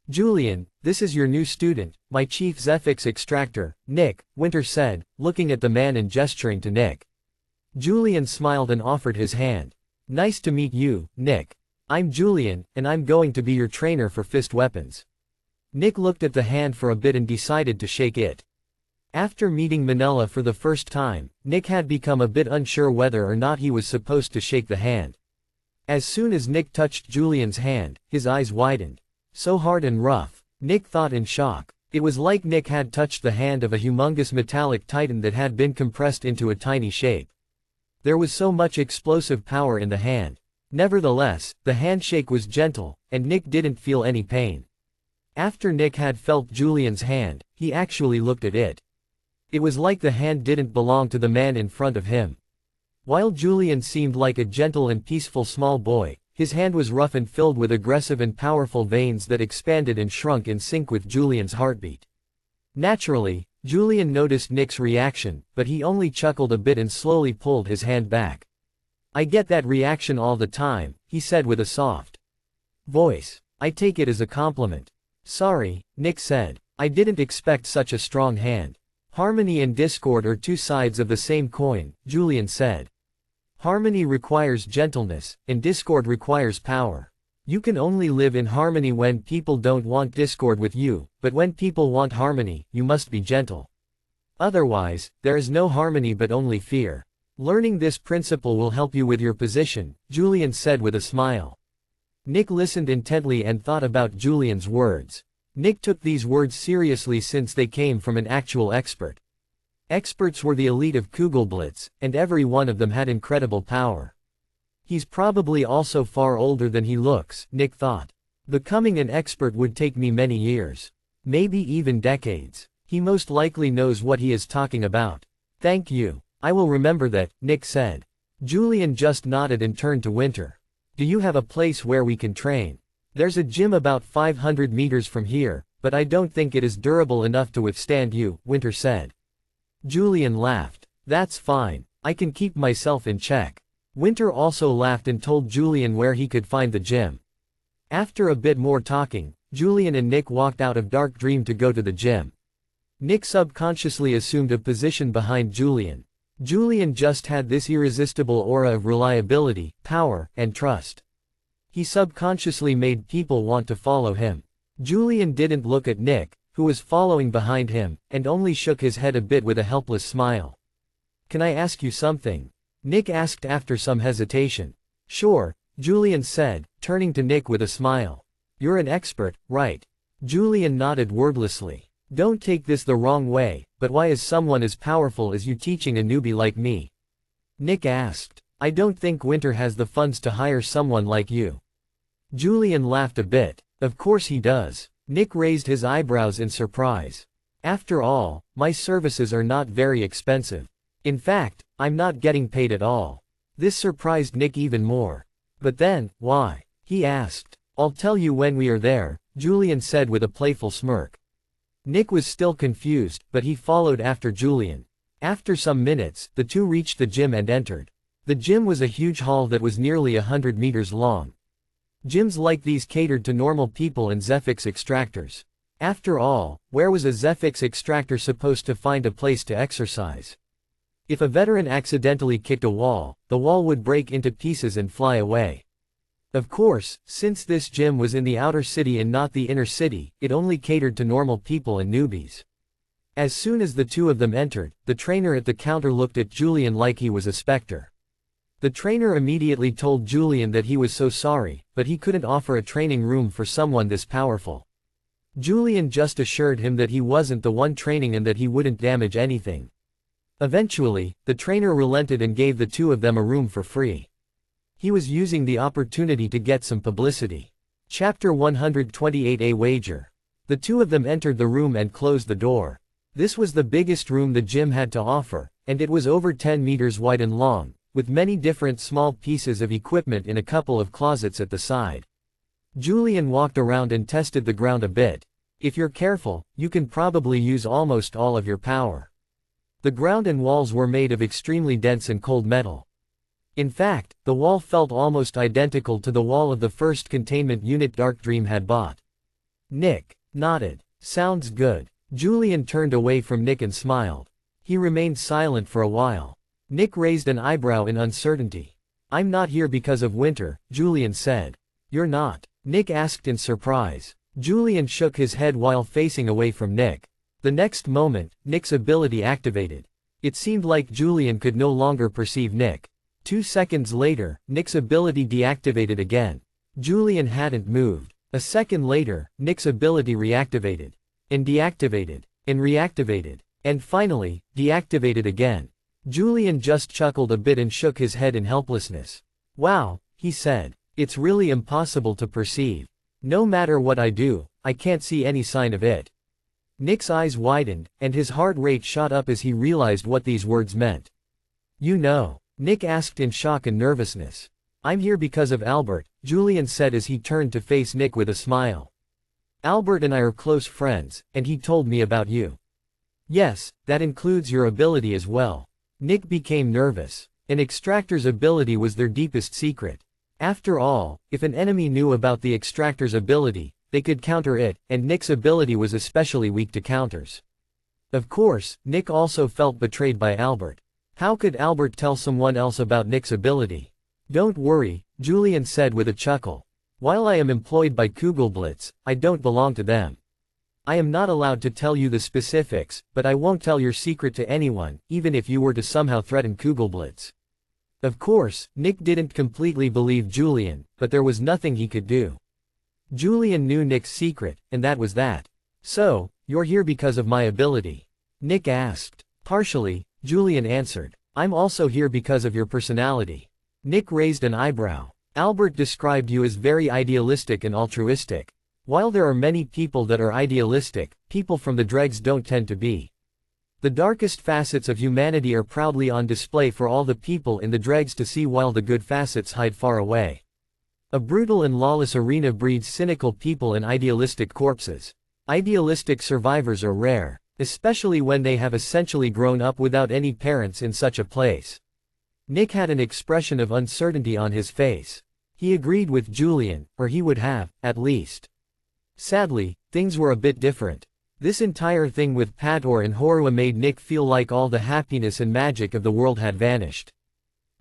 Speaker 1: "Julian, this is your new student, my chief Zephyx extractor, Nick," Winter said, looking at the man and gesturing to Nick. Julian smiled and offered his hand. "Nice to meet you, Nick. I'm Julian, and I'm going to be your trainer for fist weapons." Nick looked at the hand for a bit and decided to shake it. After meeting Manella for the first time, Nick had become a bit unsure whether or not he was supposed to shake the hand. As soon as Nick touched Julian's hand, his eyes widened. So hard and rough, Nick thought in shock. It was like Nick had touched the hand of a humongous metallic titan that had been compressed into a tiny shape. There was so much explosive power in the hand. Nevertheless, the handshake was gentle, and Nick didn't feel any pain. After Nick had felt Julian's hand, he actually looked at it. It was like the hand didn't belong to the man in front of him. While Julian seemed like a gentle and peaceful small boy, his hand was rough and filled with aggressive and powerful veins that expanded and shrunk in sync with Julian's heartbeat. Naturally, Julian noticed Nick's reaction, but he only chuckled a bit and slowly pulled his hand back. "I get that reaction all the time," he said with a soft voice. "I take it as a compliment." "Sorry," Nick said. "I didn't expect such a strong hand." "Harmony and discord are two sides of the same coin," Julian said. "Harmony requires gentleness, and discord requires power. You can only live in harmony when people don't want discord with you, but when people want harmony, you must be gentle. Otherwise, there is no harmony but only fear. Learning this principle will help you with your position," Julian said with a smile. Nick listened intently and thought about Julian's words. Nick took these words seriously since they came from an actual expert. Experts were the elite of Kugelblitz, and every one of them had incredible power. He's probably also far older than he looks, Nick thought. Becoming an expert would take me many years. Maybe even decades. He most likely knows what he is talking about. "Thank you. I will remember that," Nick said. Julian just nodded and turned to Winter. "Do you have a place where we can train?" "There's a gym about 500 meters from here, but I don't think it is durable enough to withstand you," Winter said. Julian laughed. "That's fine. I can keep myself in check." Winter also laughed and told Julian where he could find the gym. After a bit more talking, Julian and Nick walked out of Dark Dream to go to the gym. Nick subconsciously assumed a position behind Julian. Julian just had this irresistible aura of reliability, power, and trust. He subconsciously made people want to follow him. Julian didn't look at Nick, who was following behind him, and only shook his head a bit with a helpless smile. "Can I ask you something?" Nick asked after some hesitation. "Sure," Julian said, turning to Nick with a smile. "You're an expert, right?" Julian nodded wordlessly. "Don't take this the wrong way, but why is someone as powerful as you teaching a newbie like me?" Nick asked. "I don't think Winter has the funds to hire someone like you." Julian laughed a bit. "Of course he does." Nick raised his eyebrows in surprise. "After all, my services are not very expensive. In fact, I'm not getting paid at all." This surprised Nick even more. "But then, why?" he asked. "I'll tell you when we are there," Julian said with a playful smirk. Nick was still confused, but he followed after Julian. After some minutes, the two reached the gym and entered. The gym was a huge hall that was nearly 100 meters long. Gyms like these catered to normal people and Zephyx extractors. After all, where was a Zephyx extractor supposed to find a place to exercise? If a veteran accidentally kicked a wall, the wall would break into pieces and fly away. Of course, since this gym was in the outer city and not the inner city, it only catered to normal people and newbies. As soon as the two of them entered, the trainer at the counter looked at Julian like he was a specter. The trainer immediately told Julian that he was so sorry, but he couldn't offer a training room for someone this powerful. Julian just assured him that he wasn't the one training and that he wouldn't damage anything. Eventually, the trainer relented and gave the two of them a room for free. He was using the opportunity to get some publicity. Chapter 128 A Wager. The two of them entered the room and closed the door. This was the biggest room the gym had to offer, and it was over 10 meters wide and long, with many different small pieces of equipment in a couple of closets at the side. Julian walked around and tested the ground a bit. If you're careful, you can probably use almost all of your power. The ground and walls were made of extremely dense and cold metal. In fact, the wall felt almost identical to the wall of the first containment unit Dark Dream had bought. Nick nodded. Sounds good. Julian turned away from Nick and smiled. He remained silent for a while. Nick raised an eyebrow in uncertainty. I'm not here because of winter, Julian said. You're not? Nick asked in surprise. Julian shook his head while facing away from Nick. The next moment, Nick's ability activated. It seemed like Julian could no longer perceive Nick. 2 seconds later, Nick's ability deactivated again. Julian hadn't moved. A second later, Nick's ability reactivated. And deactivated. And reactivated. And finally, deactivated again. Julian just chuckled a bit and shook his head in helplessness. Wow, he said. It's really impossible to perceive. No matter what I do, I can't see any sign of it. Nick's eyes widened, and his heart rate shot up as he realized what these words meant. You know? Nick asked in shock and nervousness. I'm here because of Albert, Julian said as he turned to face Nick with a smile. Albert and I are close friends, and he told me about you. Yes, that includes your ability as well. Nick became nervous. An extractor's ability was their deepest secret. After all, if an enemy knew about the extractor's ability, they could counter it, and Nick's ability was especially weak to counters. Of course, Nick also felt betrayed by Albert. How could Albert tell someone else about Nick's ability? Don't worry, Julian said with a chuckle. While I am employed by Kugelblitz, I don't belong to them. I am not allowed to tell you the specifics, but I won't tell your secret to anyone, even if you were to somehow threaten Kugelblitz. Of course, Nick didn't completely believe Julian, but there was nothing he could do. Julian knew Nick's secret, and that was that. So, you're here because of my ability? Nick asked. Partially, Julian answered. I'm also here because of your personality. Nick raised an eyebrow. Albert described you as very idealistic and altruistic. While there are many people that are idealistic, people from the dregs don't tend to be. The darkest facets of humanity are proudly on display for all the people in the dregs to see, while the good facets hide far away. A brutal and lawless arena breeds cynical people and idealistic corpses. Idealistic survivors are rare, especially when they have essentially grown up without any parents in such a place. Nick had an expression of uncertainty on his face. He agreed with Julian, or he would have, at least. Sadly, things were a bit different. This entire thing with Pator and Horua made Nick feel like all the happiness and magic of the world had vanished.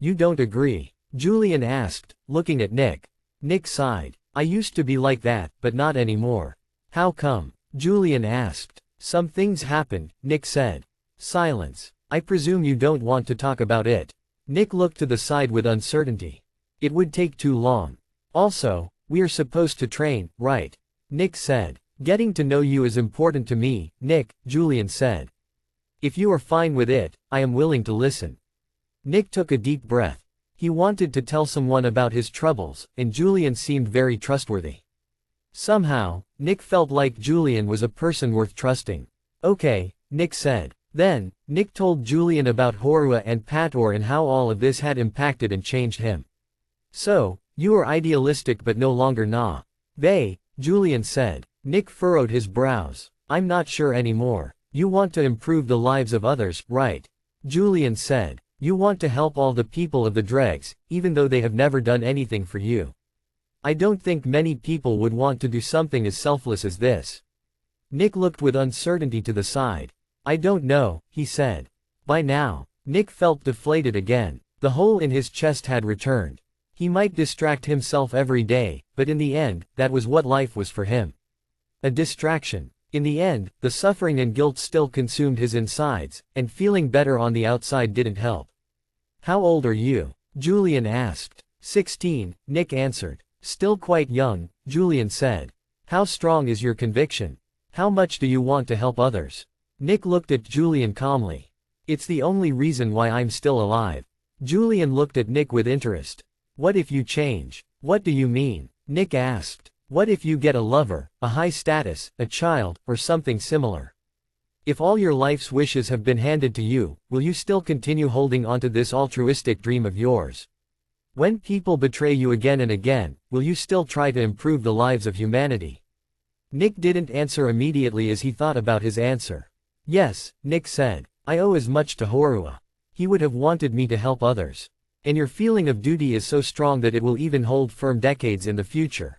Speaker 1: You don't agree? Julian asked, looking at Nick. Nick sighed. I used to be like that, but not anymore. How come? Julian asked. Some things happened, Nick said. Silence. I presume you don't want to talk about it. Nick looked to the side with uncertainty. It would take too long. Also, we are supposed to train, right? Nick said. Getting to know you is important to me, Nick, Julian said. If you are fine with it, I am willing to listen. Nick took a deep breath. He wanted to tell someone about his troubles, and Julian seemed very trustworthy. Somehow, Nick felt like Julian was a person worth trusting. Okay, Nick said. Then, Nick told Julian about Horua and Pator and how all of this had impacted and changed him. So, you are idealistic but no longer nah. They, Julian said. Nick furrowed his brows. I'm not sure anymore. You want to improve the lives of others, right? Julian said. You want to help all the people of the dregs, even though they have never done anything for you. I don't think many people would want to do something as selfless as this. Nick looked with uncertainty to the side. I don't know, he said. By now, Nick felt deflated again. The hole in his chest had returned. He might distract himself every day, but in the end, that was what life was for him. A distraction. In the end, the suffering and guilt still consumed his insides, and feeling better on the outside didn't help. How old are you? Julian asked. 16, Nick answered. Still quite young, Julian said. How strong is your conviction? How much do you want to help others? Nick looked at Julian calmly. It's the only reason why I'm still alive. Julian looked at Nick with interest. What if you change? What do you mean? Nick asked. What if you get a lover, a high status, a child, or something similar? If all your life's wishes have been handed to you, will you still continue holding onto this altruistic dream of yours? When people betray you again and again, will you still try to improve the lives of humanity? Nick didn't answer immediately as he thought about his answer. Yes, Nick said. I owe as much to Horua. He would have wanted me to help others. And your feeling of duty is so strong that it will even hold firm decades in the future.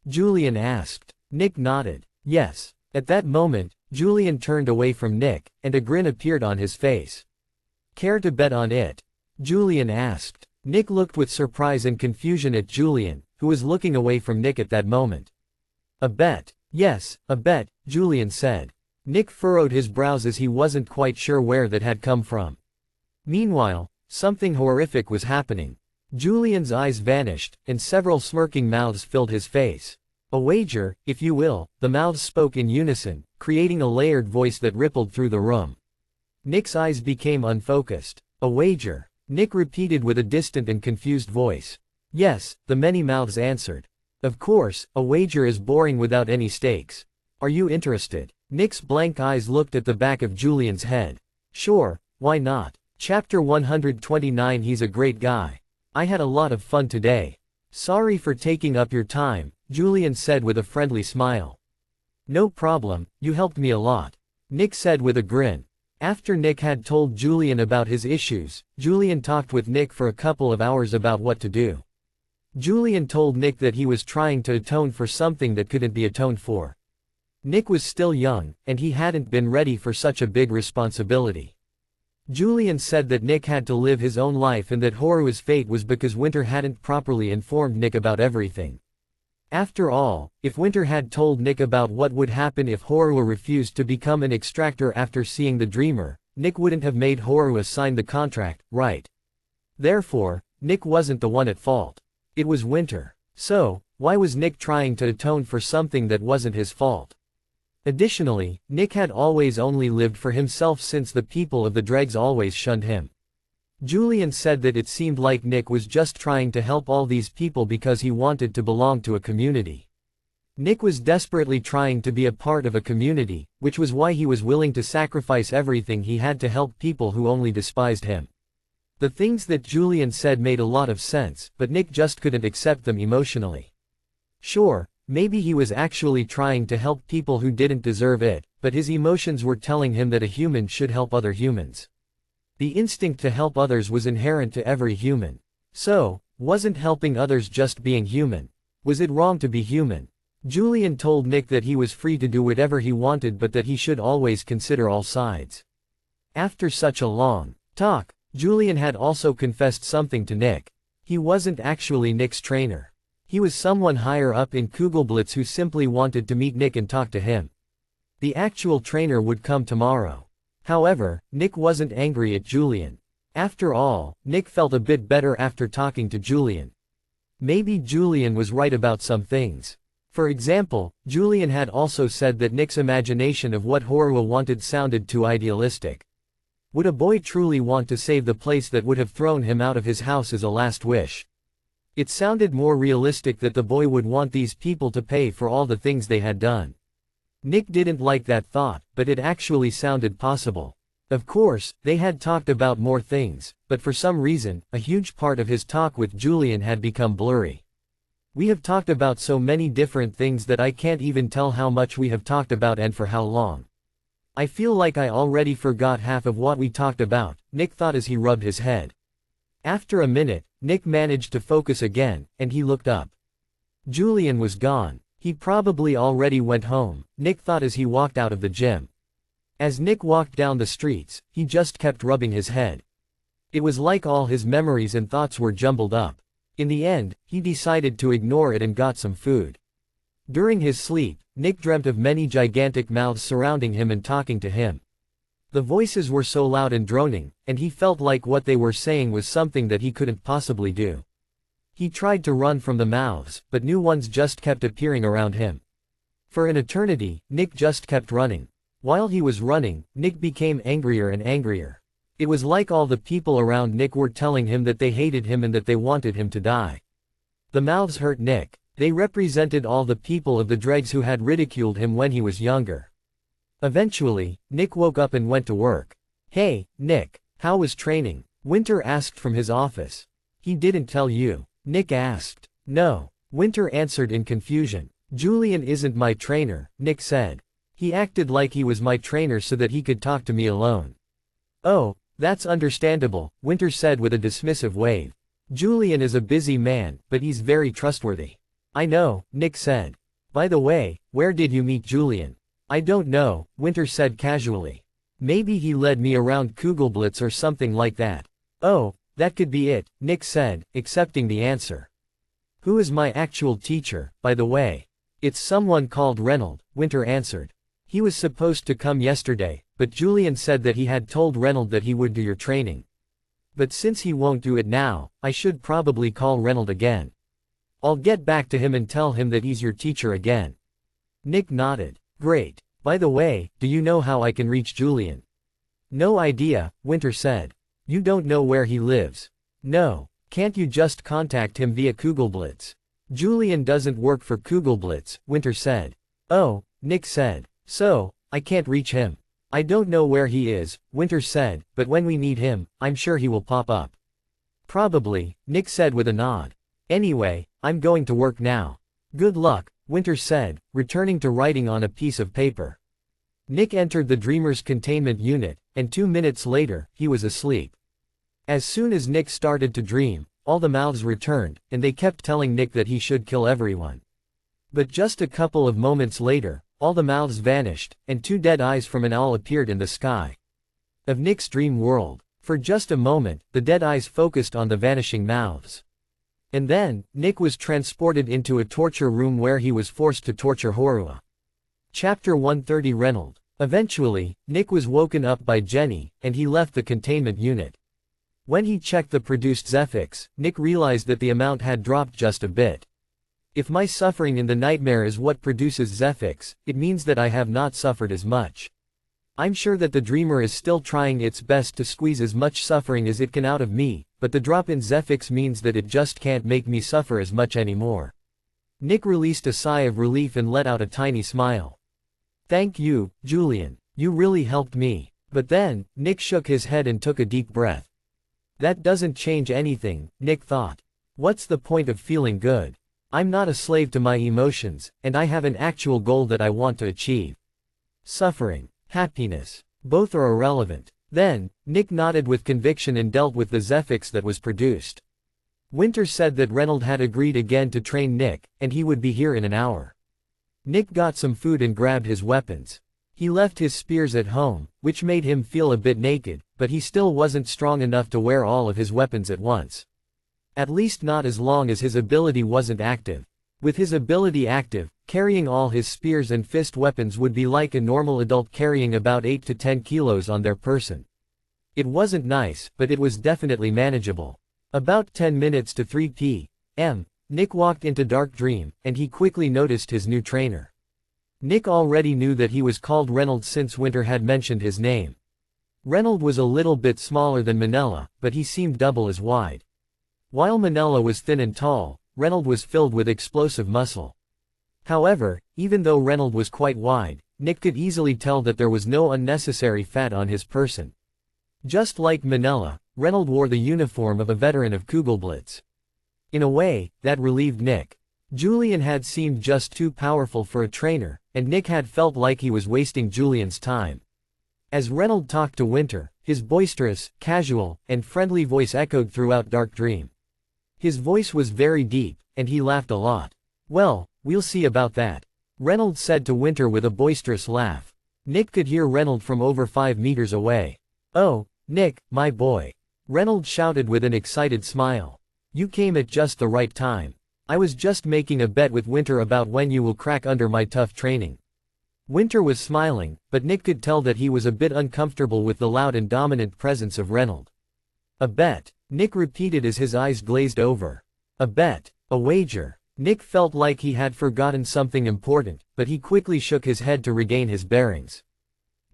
Speaker 1: Julian asked. Nick nodded. Yes. At that moment, Julian turned away from Nick, and a grin appeared on his face. Care to bet on it? Julian asked. Nick looked with surprise and confusion at Julian, who was looking away from Nick at that moment. A bet? Yes, a bet, Julian said. Nick furrowed his brows as he wasn't quite sure where that had come from. Meanwhile, something horrific was happening. Julian's eyes vanished, and several smirking mouths filled his face. A wager, if you will, the mouths spoke in unison, creating a layered voice that rippled through the room. Nick's eyes became unfocused. A wager, Nick repeated with a distant and confused voice. Yes, the many mouths answered. Of course, a wager is boring without any stakes. Are you interested? Nick's blank eyes looked at the back of Julian's head. Sure, why not? Chapter 129. He's a great guy. I had a lot of fun today. Sorry for taking up your time, Julian said with a friendly smile. No problem, you helped me a lot. Nick said with a grin. After Nick had told Julian about his issues, Julian talked with Nick for a couple of hours about what to do. Julian told Nick that he was trying to atone for something that couldn't be atoned for. Nick was still young, and he hadn't been ready for such a big responsibility. Julian said that Nick had to live his own life and that Horua's fate was because Winter hadn't properly informed Nick about everything. After all, if Winter had told Nick about what would happen if Horua refused to become an extractor after seeing the Dreamer, Nick wouldn't have made Horua sign the contract, right? Therefore, Nick wasn't the one at fault. It was Winter. So, why was Nick trying to atone for something that wasn't his fault? Additionally, Nick had always only lived for himself since the people of the Dregs always shunned him. Julian said that it seemed like Nick was just trying to help all these people because he wanted to belong to a community. Nick was desperately trying to be a part of a community, which was why he was willing to sacrifice everything he had to help people who only despised him. The things that Julian said made a lot of sense, but Nick just couldn't accept them emotionally. Sure, maybe he was actually trying to help people who didn't deserve it, but his emotions were telling him that a human should help other humans. The instinct to help others was inherent to every human. So, wasn't helping others just being human? Was it wrong to be human? Julian told Nick that he was free to do whatever he wanted but that he should always consider all sides. After such a long talk, Julian had also confessed something to Nick. He wasn't actually Nick's trainer. He was someone higher up in Kugelblitz who simply wanted to meet Nick and talk to him. The actual trainer would come tomorrow. However, Nick wasn't angry at Julian. After all, Nick felt a bit better after talking to Julian. Maybe Julian was right about some things. For example, Julian had also said that Nick's imagination of what Horua wanted sounded too idealistic. Would a boy truly want to save the place that would have thrown him out of his house as a last wish? It sounded more realistic that the boy would want these people to pay for all the things they had done. Nick didn't like that thought, but it actually sounded possible. Of course, they had talked about more things, but for some reason, a huge part of his talk with Julian had become blurry. We have talked about so many different things that I can't even tell how much we have talked about and for how long. I feel like I already forgot half of what we talked about, Nick thought as he rubbed his head. After a minute, Nick managed to focus again, and he looked up. Julian was gone. He probably already went home, Nick thought as he walked out of the gym. As Nick walked down the streets, he just kept rubbing his head. It was like all his memories and thoughts were jumbled up. In the end, he decided to ignore it and got some food. During his sleep, Nick dreamt of many gigantic mouths surrounding him and talking to him. The voices were so loud and droning, and he felt like what they were saying was something that he couldn't possibly do. He tried to run from the mouths, but new ones just kept appearing around him. For an eternity, Nick just kept running. While he was running, Nick became angrier and angrier. It was like all the people around Nick were telling him that they hated him and that they wanted him to die. The mouths hurt Nick. They represented all the people of the dregs who had ridiculed him when he was younger. Eventually, Nick woke up and went to work. "Hey, Nick, how was training?" Winter asked from his office. "He didn't tell you?" Nick asked. "No," Winter answered in confusion. "Julian isn't my trainer," Nick said. "He acted like he was my trainer so that he could talk to me alone." "Oh, that's understandable," Winter said with a dismissive wave. "Julian is a busy man, but he's very trustworthy." "I know," Nick said. "By the way, where did you meet Julian?" "I don't know," Winter said casually. "Maybe he led me around Kugelblitz or something like that." "Oh, that could be it," Nick said, accepting the answer. "Who is my actual teacher, by the way?" "It's someone called Reynold," Winter answered. "He was supposed to come yesterday, but Julian said that he had told Reynold that he would do your training. But since he won't do it now, I should probably call Reynold again. I'll get back to him and tell him that he's your teacher again." Nick nodded. "Great. By the way, do you know how I can reach Julian?" "No idea," Winter said. "You don't know where he lives?" "No. Can't you just contact him via Kugelblitz?" "Julian doesn't work for Kugelblitz," Winter said. "Oh," Nick said. "So, I can't reach him." "I don't know where he is," Winter said, "but when we need him, I'm sure he will pop up." "Probably," Nick said with a nod. "Anyway, I'm going to work now." "Good luck," Winter said, returning to writing on a piece of paper. Nick entered the Dreamer's containment unit, and 2 minutes later, he was asleep. As soon as Nick started to dream, all the mouths returned, and they kept telling Nick that he should kill everyone. But just a couple of moments later, all the mouths vanished, and 2 dead eyes from an owl appeared in the sky of Nick's dream world. For just a moment, the dead eyes focused on the vanishing mouths. And then, Nick was transported into a torture room where he was forced to torture Horua. Chapter 130 Reynold. Eventually, Nick was woken up by Jenny, and he left the containment unit. When he checked the produced Zephyx, Nick realized that the amount had dropped just a bit. "If my suffering in the nightmare is what produces Zephyx, it means that I have not suffered as much. I'm sure that the Dreamer is still trying its best to squeeze as much suffering as it can out of me, but the drop in Zephyx means that it just can't make me suffer as much anymore." Nick released a sigh of relief and let out a tiny smile. "Thank you, Julian. You really helped me." But then, Nick shook his head and took a deep breath. That doesn't change anything, Nick thought. What's the point of feeling good? I'm not a slave to my emotions, and I have an actual goal that I want to achieve. Suffering, happiness, both are irrelevant. Then, Nick nodded with conviction and dealt with the Zephyx that was produced. Winter said that Reynold had agreed again to train Nick, and he would be here in an hour. Nick got some food and grabbed his weapons. He left his spears at home, which made him feel a bit naked, but he still wasn't strong enough to wear all of his weapons at once. At least not as long as his ability wasn't active. With his ability active, carrying all his spears and fist weapons would be like a normal adult carrying about 8 to 10 kilos on their person. It wasn't nice, but it was definitely manageable. About 10 minutes to 3 p.m., Nick walked into Dark Dream, and he quickly noticed his new trainer. Nick already knew that he was called Reynold since Winter had mentioned his name. Reynold was a little bit smaller than Manella, but he seemed double as wide. While Manella was thin and tall, Reynold was filled with explosive muscle. However, even though Reynold was quite wide, Nick could easily tell that there was no unnecessary fat on his person. Just like Manella, Reynold wore the uniform of a veteran of Kugelblitz. In a way, that relieved Nick. Julian had seemed just too powerful for a trainer, and Nick had felt like he was wasting Julian's time. As Reynold talked to Winter, his boisterous, casual, and friendly voice echoed throughout Dark Dream. His voice was very deep, and he laughed a lot. Well, we'll see about that, Reynolds said to Winter with a boisterous laugh. Nick could hear Reynolds from over 5 meters away. Oh, Nick, my boy, Reynolds shouted with an excited smile. You came at just the right time. I was just making a bet with Winter about when you will crack under my tough training. Winter was smiling, but Nick could tell that he was a bit uncomfortable with the loud and dominant presence of Reynolds. A bet, Nick repeated as his eyes glazed over. A bet, a wager. Nick felt like he had forgotten something important, but he quickly shook his head to regain his bearings.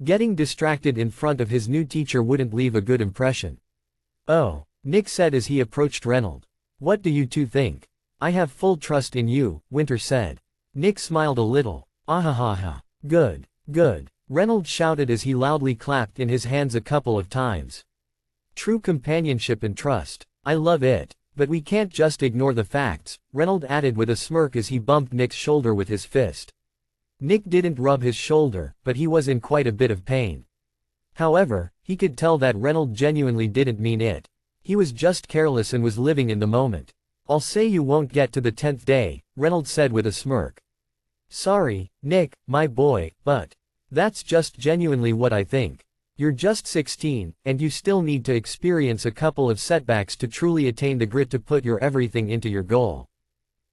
Speaker 1: Getting distracted in front of his new teacher wouldn't leave a good impression. Oh, Nick said as he approached Reynolds. What do you two think? I have full trust in you, Winter said. Nick smiled a little. Ahahaha. Good, good, Reynolds shouted as he loudly clapped in his hands a couple of times. True companionship and trust. I love it. But we can't just ignore the facts, Reynolds added with a smirk as he bumped Nick's shoulder with his fist. Nick didn't rub his shoulder, but he was in quite a bit of pain. However, he could tell that Reynolds genuinely didn't mean it. He was just careless and was living in the moment. I'll say you won't get to the 10th day, Reynolds said with a smirk. Sorry, Nick, my boy, but that's just genuinely what I think. You're just 16, and you still need to experience a couple of setbacks to truly attain the grit to put your everything into your goal.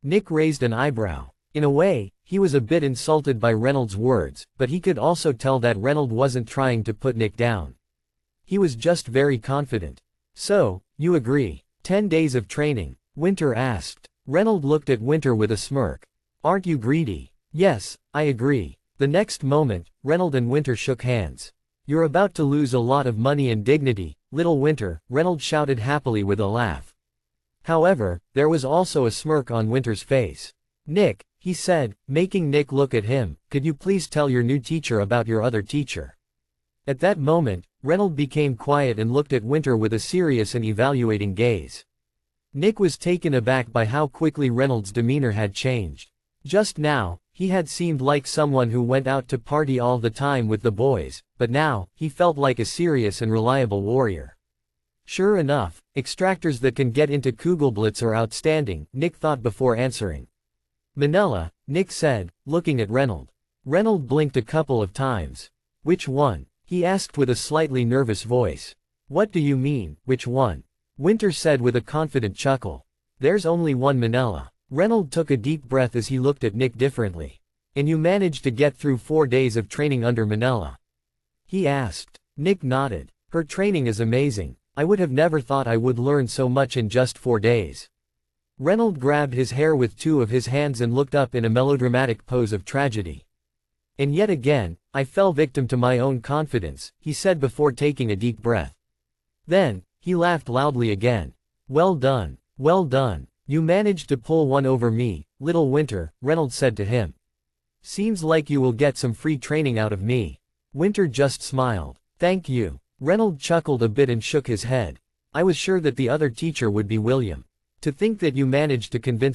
Speaker 1: Nick raised an eyebrow. In a way, he was a bit insulted by Reynolds' words, but he could also tell that Reynolds wasn't trying to put Nick down. He was just very confident. So, you agree? 10 days of training? Winter asked. Reynolds looked at Winter with a smirk. Aren't you greedy? Yes, I agree. The next moment, Reynolds and Winter shook hands. You're about to lose a lot of money and dignity, little Winter, Reynolds shouted happily with a laugh. However, there was also a smirk on Winter's face. Nick, he said, making Nick look at him, could you please tell your new teacher about your other teacher? At that moment, Reynolds became quiet and looked at Winter with a serious and evaluating gaze. Nick was taken aback by how quickly Reynolds' demeanor had changed. Just now, he had seemed like someone who went out to party all the time with the boys, but now, he felt like a serious and reliable warrior. Sure enough, extractors that can get into Kugelblitz are outstanding, Nick thought before answering. Manila, Nick said, looking at Reynolds. Reynolds blinked a couple of times. Which one? He asked with a slightly nervous voice. What do you mean, which one? Winter said with a confident chuckle. There's only one Manila. Reynolds took a deep breath as he looked at Nick differently. And you managed to get through 4 days of training under Manila? He asked. Nick nodded. Her training is amazing. I would have never thought I would learn so much in just 4 days. Reynolds grabbed his hair with 2 of his hands and looked up in a melodramatic pose of tragedy. And yet again, I fell victim to my own confidence, he said before taking a deep breath. Then, he laughed loudly again. Well done. Well done. You managed to pull one over me, little Winter, Reynolds said to him. Seems like you will get some free training out of me. Winter just smiled. Thank you. Reynolds chuckled a bit and shook his head. I was sure that the other teacher would be William. To think that you managed to convince